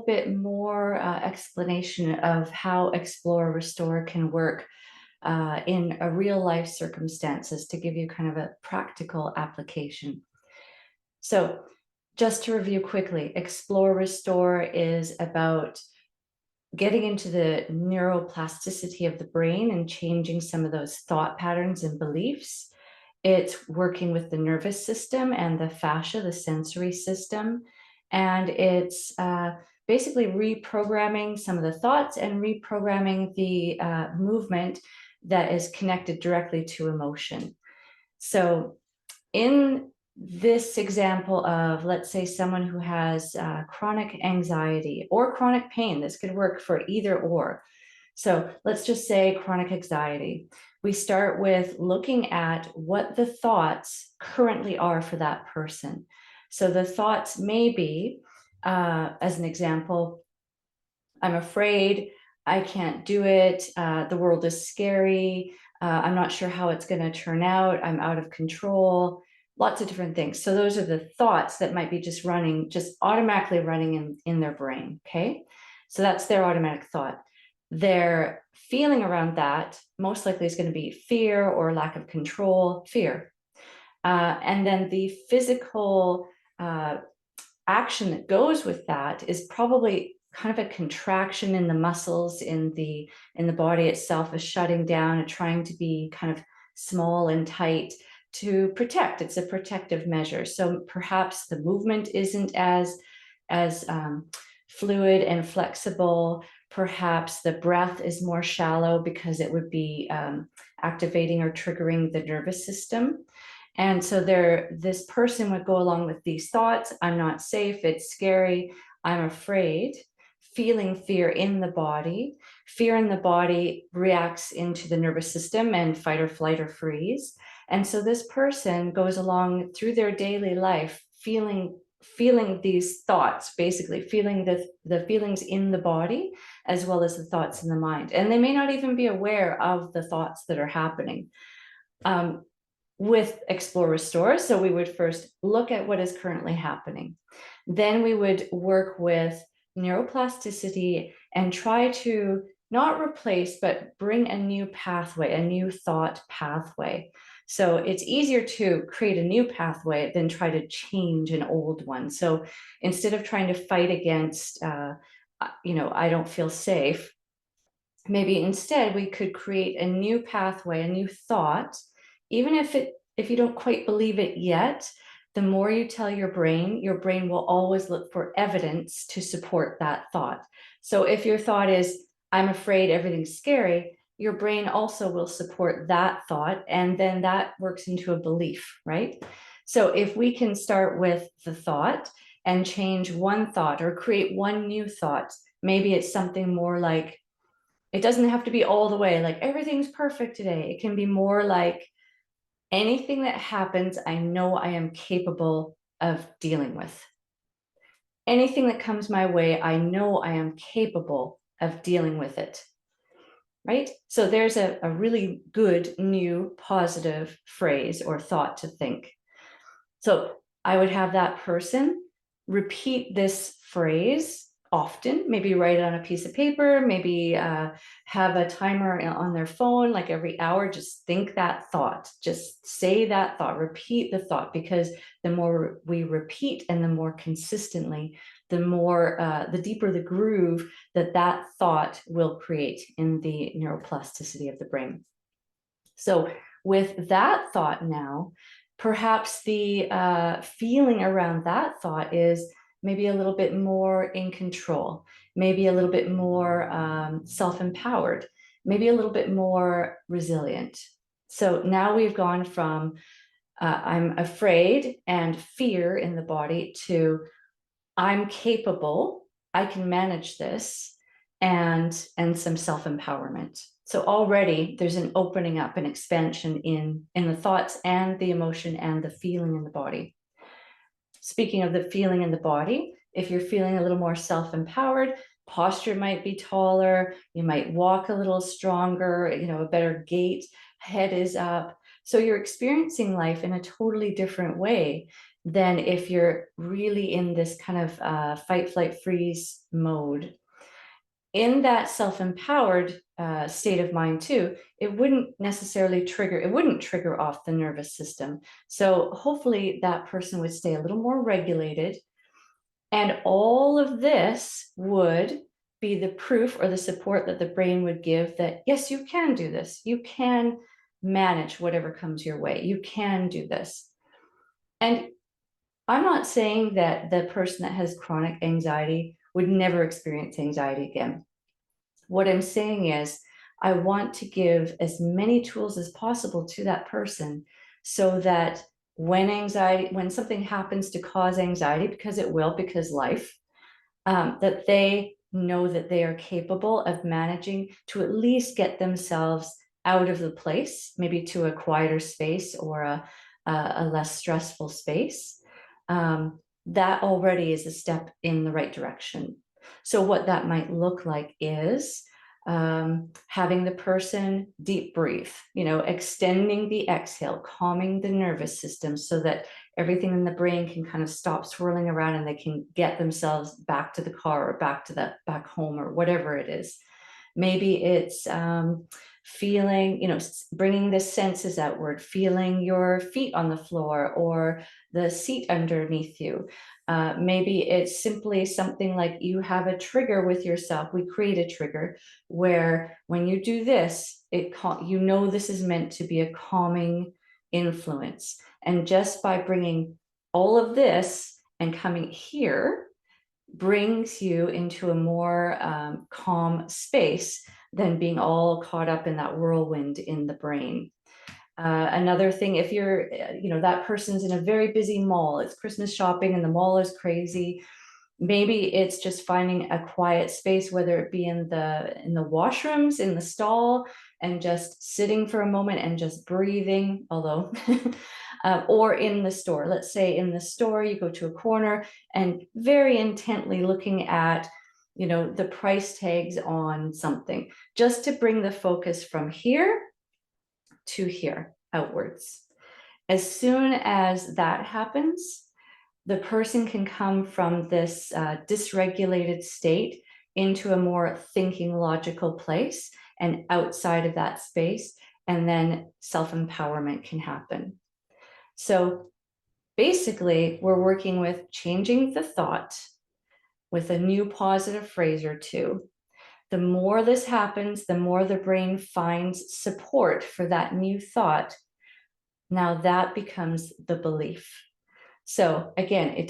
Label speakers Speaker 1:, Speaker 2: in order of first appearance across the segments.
Speaker 1: bit more explanation of how Explore Restore can work in a real life circumstances to give you kind of a practical application. So just to review quickly, Explore Restore is about getting into the neuroplasticity of the brain and changing some of those thought patterns and beliefs. It's working with the nervous system and the fascia, the sensory system. And it's basically reprogramming some of the thoughts and reprogramming the movement that is connected directly to emotion. So in this example of, let's say, someone who has chronic anxiety or chronic pain, this could work for either or. So let's just say chronic anxiety. We start with looking at what the thoughts currently are for that person. So the thoughts may be, as an example, I'm afraid, I can't do it, the world is scary, I'm not sure how it's going to turn out, I'm out of control, lots of different things. So those are the thoughts that might be just running, just automatically running in their brain, okay? So that's their automatic thought. Their feeling around that most likely is going to be fear or lack of control, fear. And then the physical action that goes with that is probably kind of a contraction in the muscles in the body itself, is shutting down and trying to be kind of small and tight to protect. It's a protective measure. So perhaps the movement isn't as fluid and flexible. Perhaps the breath is more shallow because it would be activating or triggering the nervous system. And so this person would go along with these thoughts. I'm not safe. It's scary. I'm afraid. Feeling fear in the body. Fear in the body reacts into the nervous system and fight or flight or freeze. And so this person goes along through their daily life feeling these thoughts, basically feeling the feelings in the body as well as the thoughts in the mind. And they may not even be aware of the thoughts that are happening. With Explore Restore, so we would first look at what is currently happening. Then we would work with neuroplasticity and try to not replace, but bring a new pathway, a new thought pathway. So it's easier to create a new pathway than try to change an old one. So instead of trying to fight against, I don't feel safe, maybe instead we could create a new pathway, a new thought. Even if you don't quite believe it yet, the more you tell your brain will always look for evidence to support that thought. So if your thought is, I'm afraid, everything's scary, your brain also will support that thought, and then that works into a belief, right? So if we can start with the thought and change one thought or create one new thought, maybe it's something more like, it doesn't have to be all the way like everything's perfect today. It can be more like, anything that happens, I know I am capable of dealing with. Anything that comes my way, I know I am capable of dealing with it, right? So there's a really good new positive phrase or thought to think. So I would have that person repeat this phrase often, maybe write it on a piece of paper, maybe have a timer on their phone, like every hour, just think that thought, just say that thought, repeat the thought, because the more we repeat and the more consistently, the deeper the groove that thought will create in the neuroplasticity of the brain. So with that thought now, perhaps the feeling around that thought is maybe a little bit more in control, maybe a little bit more self-empowered, maybe a little bit more resilient. So now we've gone from I'm afraid and fear in the body to I'm capable, I can manage this, and some self-empowerment. So already there's an opening up, an expansion in the thoughts and the emotion and the feeling in the body. Speaking of the feeling in the body, if you're feeling a little more self-empowered, posture might be taller, you might walk a little stronger, a better gait, head is up. So you're experiencing life in a totally different way than if you're really in this kind of fight, flight, freeze mode. In that self-empowered state of mind too, it wouldn't trigger off the nervous system. So hopefully that person would stay a little more regulated. And all of this would be the proof or the support that the brain would give that, yes, you can do this. You can manage whatever comes your way. You can do this. And I'm not saying that the person that has chronic anxiety would never experience anxiety again. What I'm saying is, I want to give as many tools as possible to that person so that when something happens to cause anxiety, because it will, because life, that they know that they are capable of managing to at least get themselves out of the place, maybe to a quieter space or a less stressful space. That already is a step in the right direction. So what that might look like is having the person deep breathe, extending the exhale, calming the nervous system so that everything in the brain can kind of stop swirling around and they can get themselves back to the car or back home or whatever it is. Maybe it's feeling, bringing the senses outward, feeling your feet on the floor or the seat underneath you. Maybe it's simply something like you have a trigger with yourself. We create a trigger where when you do this, this is meant to be a calming influence. And just by bringing all of this and coming here brings you into a more calm space than being all caught up in that whirlwind in the brain. Another thing, if you're, that person's in a very busy mall, it's Christmas shopping and the mall is crazy. Maybe it's just finding a quiet space, whether it be in the washrooms, in the stall, and just sitting for a moment and just breathing, although, or in the store. Let's say in the store, you go to a corner and very intently looking at, the price tags on something, just to bring the focus from here to here, outwards. As soon as that happens, the person can come from this dysregulated state into a more thinking, logical place and outside of that space, and then self-empowerment can happen. So basically, we're working with changing the thought with a new positive phrase or two. The more this happens, the more the brain finds support for that new thought. Now that becomes the belief. So again,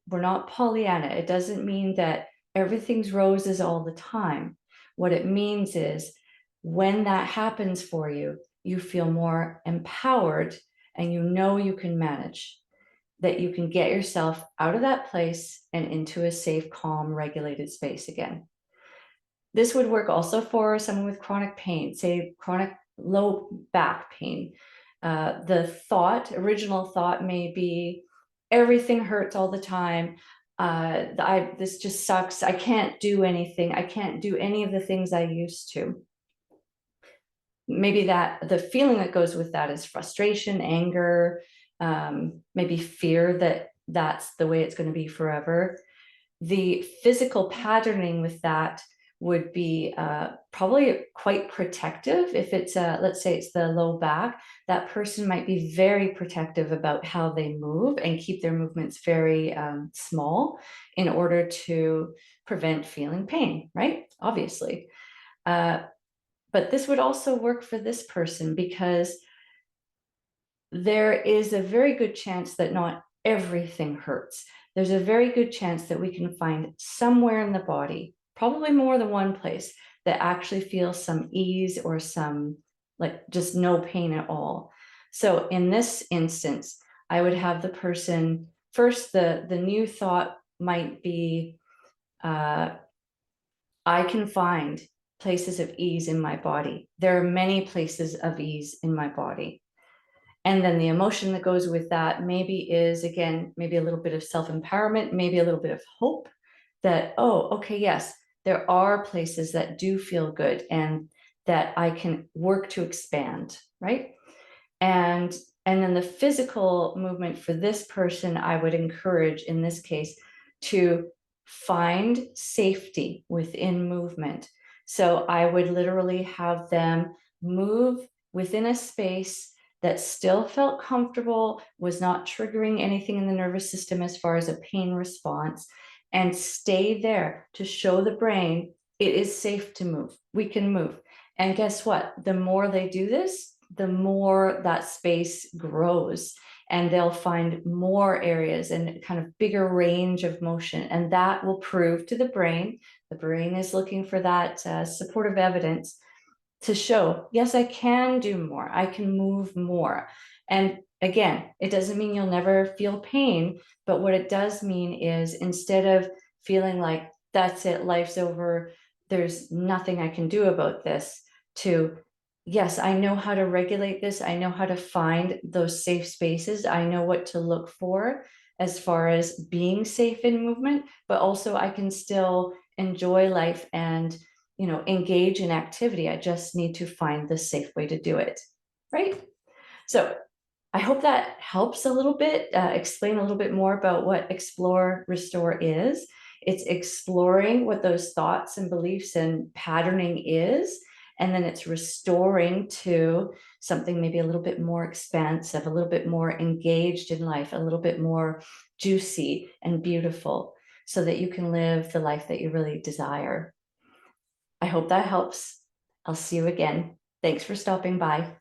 Speaker 1: we're not Pollyanna. It doesn't mean that everything's roses all the time. What it means is when that happens for you, you feel more empowered and you can manage, that you can get yourself out of that place and into a safe, calm, regulated space again. This would work also for someone with chronic pain, say chronic low back pain. The original thought may be, everything hurts all the time. This just sucks. I can't do anything. I can't do any of the things I used to. Maybe the feeling that goes with that is frustration, anger, maybe fear that that's the way it's going to be forever. The physical patterning with that would be probably quite protective. If it's let's say it's the low back, that person might be very protective about how they move and keep their movements very small in order to prevent feeling pain, right? Obviously. But this would also work for this person because there is a very good chance that not everything hurts. There's a very good chance that we can find somewhere in the body, probably more than one place, that actually feels some ease or some just no pain at all. So in this instance, I would have the person first, the new thought might be, I can find places of ease in my body. There are many places of ease in my body. And then the emotion that goes with that maybe is, again, maybe a little bit of self-empowerment, maybe a little bit of hope that, oh, okay, yes, there are places that do feel good and that I can work to expand, right? And And then the physical movement for this person, I would encourage in this case to find safety within movement. So I would literally have them move within a space that still felt comfortable, was not triggering anything in the nervous system as far as a pain response, and stay there to show the brain it is safe to move. We can move. And guess what? The more they do this, the more that space grows, and they'll find more areas and kind of bigger range of motion. And that will prove to the brain is looking for that supportive evidence to show, yes, I can do more, I can move more. And again, it doesn't mean you'll never feel pain, but what it does mean is instead of feeling like that's it, life's over, there's nothing I can do about this, to yes, I know how to regulate this, I know how to find those safe spaces, I know what to look for as far as being safe in movement, but also I can still enjoy life and engage in activity. I just need to find the safe way to do it, right? So I hope that helps a little bit, explain a little bit more about what Explore Restore is. It's exploring what those thoughts and beliefs and patterning is, and then it's restoring to something maybe a little bit more expansive, a little bit more engaged in life, a little bit more juicy and beautiful, so that you can live the life that you really desire. I hope that helps. I'll see you again. Thanks for stopping by.